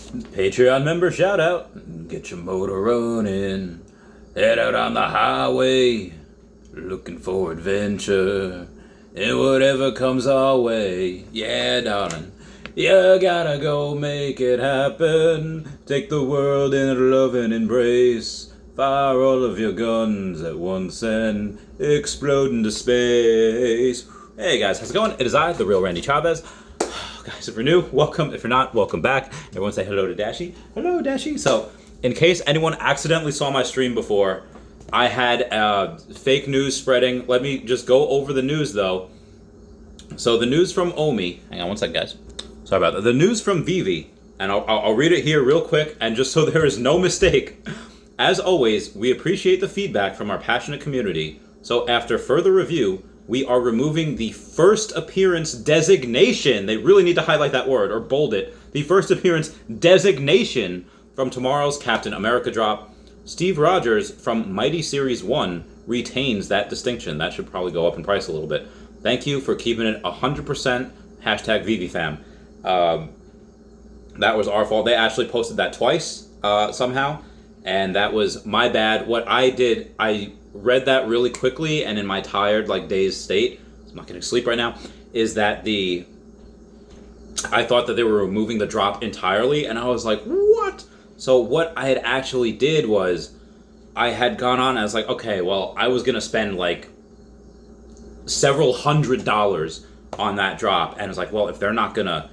Patreon member shout out. Get your motor running. Head out on the highway. Looking for adventure. And whatever comes our way. Yeah, darling. You gotta go make it happen. Take the world in a loving embrace. Fire all of your guns at once and explode into space. Hey guys, how's it going? It is I, the real Randy Chavez. Guys, if you're new, welcome. If you're not, welcome back. Everyone say hello to Dashi. Hello, Dashi. So, in case anyone accidentally saw my stream before, I had fake news spreading. Let me just go over the news, though. So, the news from Omi. Hang on one second, guys. Sorry about that. The news from Veve. And I'll read it here real quick, and just so there is no mistake. As always, we appreciate the feedback from our passionate community. So, after further review, we are removing the first appearance designation. They really need to highlight that word or bold it. The first appearance designation from tomorrow's Captain America drop. Steve Rogers from Mighty Series 1 retains that distinction. That should probably go up in price a little bit. Thank you for keeping it 100% hashtag VeveFam. That was our fault. They actually posted that twice somehow, and that was my bad. What I did, I read that really quickly, and in my tired, dazed state, I'm not getting sleep right now, is that I thought that they were removing the drop entirely, and I was like, what? So what I had actually did was, I had gone on, and I was like, okay, well, I was gonna spend several $100s on that drop, and I was like, well, if they're not gonna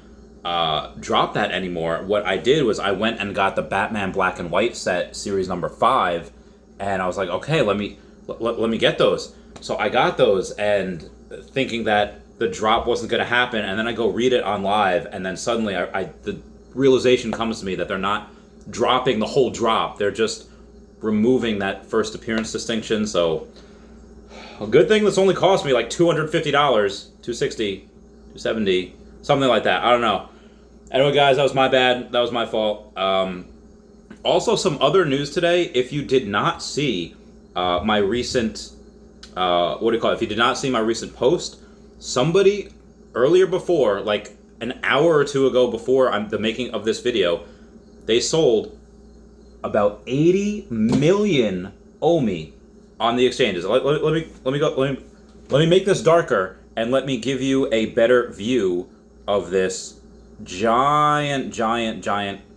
drop that anymore, what I did was I went and got the Batman Black and White set, series number 5, and I was like, okay, let me get those. So I got those, and thinking that the drop wasn't going to happen, and then I go read it on live, and then suddenly the realization comes to me that they're not dropping the whole drop. They're just removing that first appearance distinction. So a good thing that's only cost me like $250, $260, $270, something like that. I don't know. Anyway, guys, that was my bad. That was my fault. Also, some other news today. If you did not see my recent, if you did not see my recent post, somebody earlier before, like an hour or two ago before the making of this video, they sold about 80 million Omi on the exchanges. Let me make this darker, and let me give you a better view of this giant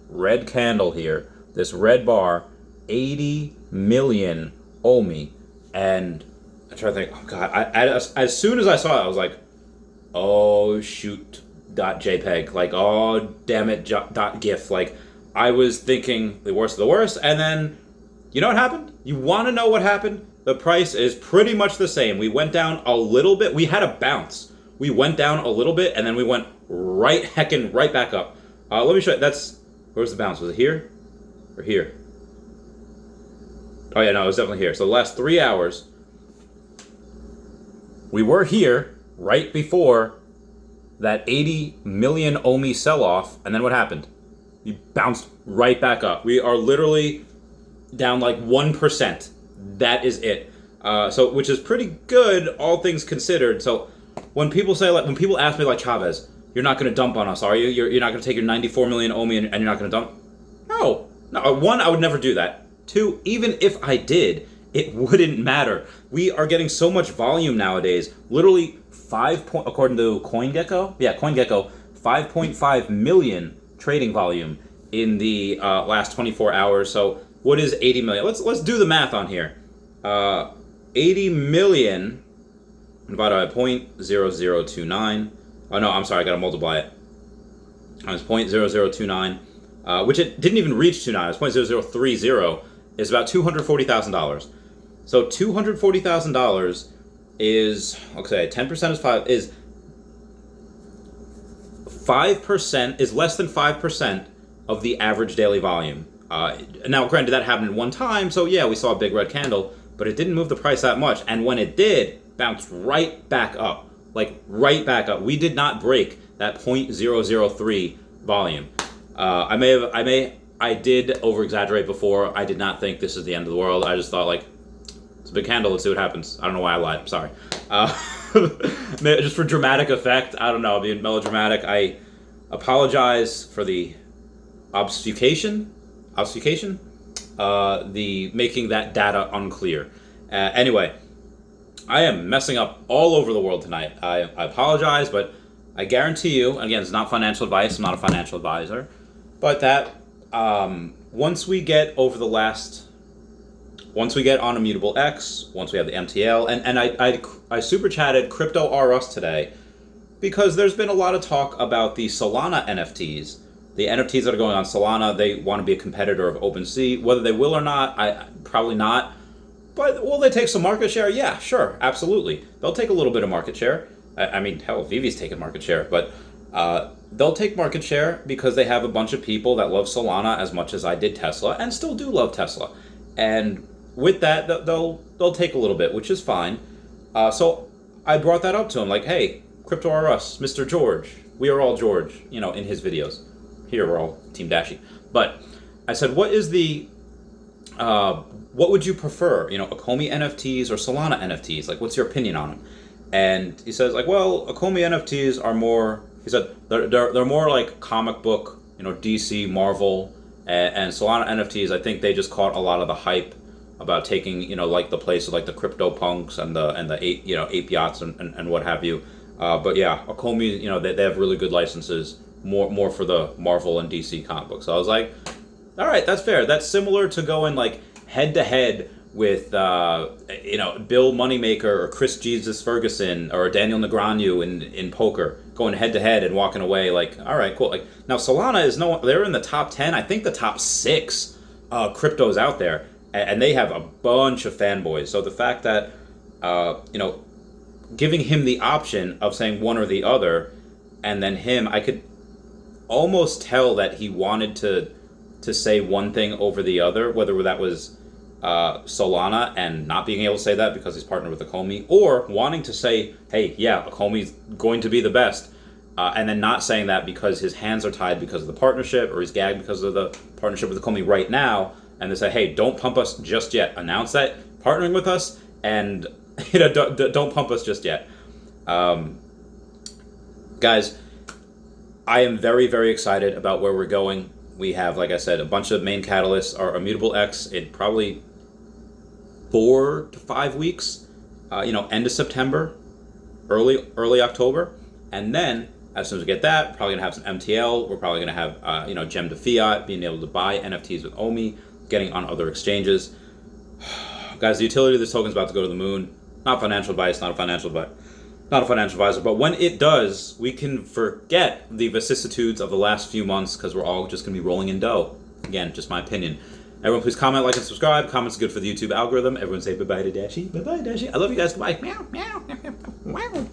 red candle here. This red bar, 80 million Omi. And I try to think, oh god, as soon as I saw it, I was like, oh shoot, .jpeg, oh damn it, .gif. I was thinking the worst of the worst, and then, you know what happened? You want to know what happened? The price is pretty much the same. We went down a little bit. We had a bounce. We went down a little bit, and then we went right back up. Let me show you. Where's the bounce? Was it here? Or here? Oh yeah, no, it was definitely here. So the last 3 hours, we were here right before that 80 million Omi sell-off, and then what happened? We bounced right back up. We are literally down 1%. That is it. Which is pretty good, all things considered. So when people say, when people ask me Chavez, you're not going to dump on us, are you? You're not going to take your 94 million Omi and you're not going to dump? No. One, I would never do that. Two, even if I did, it wouldn't matter. We are getting so much volume nowadays. Literally according to CoinGecko, 5.5 million trading volume in the last 24 hours. So what is 80 million? Let's do the math on here. 80 million divided by 0.0029. Oh no, I'm sorry, I gotta multiply it. It's 0.0029, which it didn't even reach 29. It's 0.0030. Is about $240,000. So $240,000 is, okay, 10% is 5%, is less than 5% of the average daily volume. Now, granted, that happened in one time, so yeah, we saw a big red candle, but it didn't move the price that much. And when it did, bounced right back up. Right back up. We did not break that 0.003 volume. I did over-exaggerate before. I did not think this is the end of the world. I just thought, it's a big candle. Let's see what happens. I don't know why I lied. I'm sorry. Just for dramatic effect. I don't know. Being melodramatic. I apologize for the obfuscation, the making that data unclear. Anyway, I am messing up all over the world tonight. I apologize, but I guarantee you, again, it's not financial advice. I'm not a financial advisor, but that once we get on Immutable X, once we have the MTL, and I super chatted Crypto R Us today because there's been a lot of talk about the Solana NFTs. The NFTs that are going on Solana, they want to be a competitor of OpenSea. Whether they will or not, probably not. But will they take some market share? Yeah, sure, absolutely. They'll take a little bit of market share. I mean, hell, Veve's taking market share, but they'll take market share because they have a bunch of people that love Solana as much as I did Tesla, and still do love Tesla. And with that, they'll take a little bit, which is fine. So I brought that up to him, like, hey, Crypto R Us, Mr. George, we are all George, in his videos. Here we're all Team Dashy. But I said, what would you prefer? Akomi NFTs or Solana NFTs? Like, what's your opinion on them? And he says, like, well, Akomi NFTs are more. He said they're more like comic book, DC, Marvel, and Solana NFTs. I think they just caught a lot of the hype about taking, like the place of like the CryptoPunks and the ape yachts and what have you. But yeah, Akomi, they have really good licenses. More for the Marvel and DC comic books. So I was like, all right, that's fair. That's similar to going like head to head with Bill Moneymaker or Chris Jesus Ferguson or Daniel Negreanu in poker, going head to head and walking away like, all right, cool. Like now Solana is they're in the top 10, I think the top 6 cryptos out there, and they have a bunch of fanboys. So the fact that giving him the option of saying one or the other, and then I could almost tell that he wanted to say one thing over the other, whether that was Solana and not being able to say that because he's partnered with Akomi, or wanting to say, hey, yeah, Akomi's going to be the best, and then not saying that because his hands are tied because of the partnership, or he's gagged because of the partnership with Akomi right now, and they say, hey, don't pump us just yet. Announce that partnering with us, and don't pump us just yet. Guys, I am very, very excited about where we're going. We have, like I said, a bunch of main catalysts. Our Immutable X in probably 4 to 5 weeks. End of September, early October, and then as soon as we get that, we're probably gonna have some MTL. We're probably gonna have Gem to Fiat, being able to buy NFTs with OMI, getting on other exchanges. Guys, the utility of this token is about to go to the moon. Not financial advice, not a financial advisor, but when it does, we can forget the vicissitudes of the last few months because we're all just going to be rolling in dough. Again, just my opinion. Everyone, please comment, like, and subscribe. Comments are good for the YouTube algorithm. Everyone say bye-bye to Dashi. Bye-bye, Dashi. I love you guys. Goodbye. Meow, meow, meow, meow.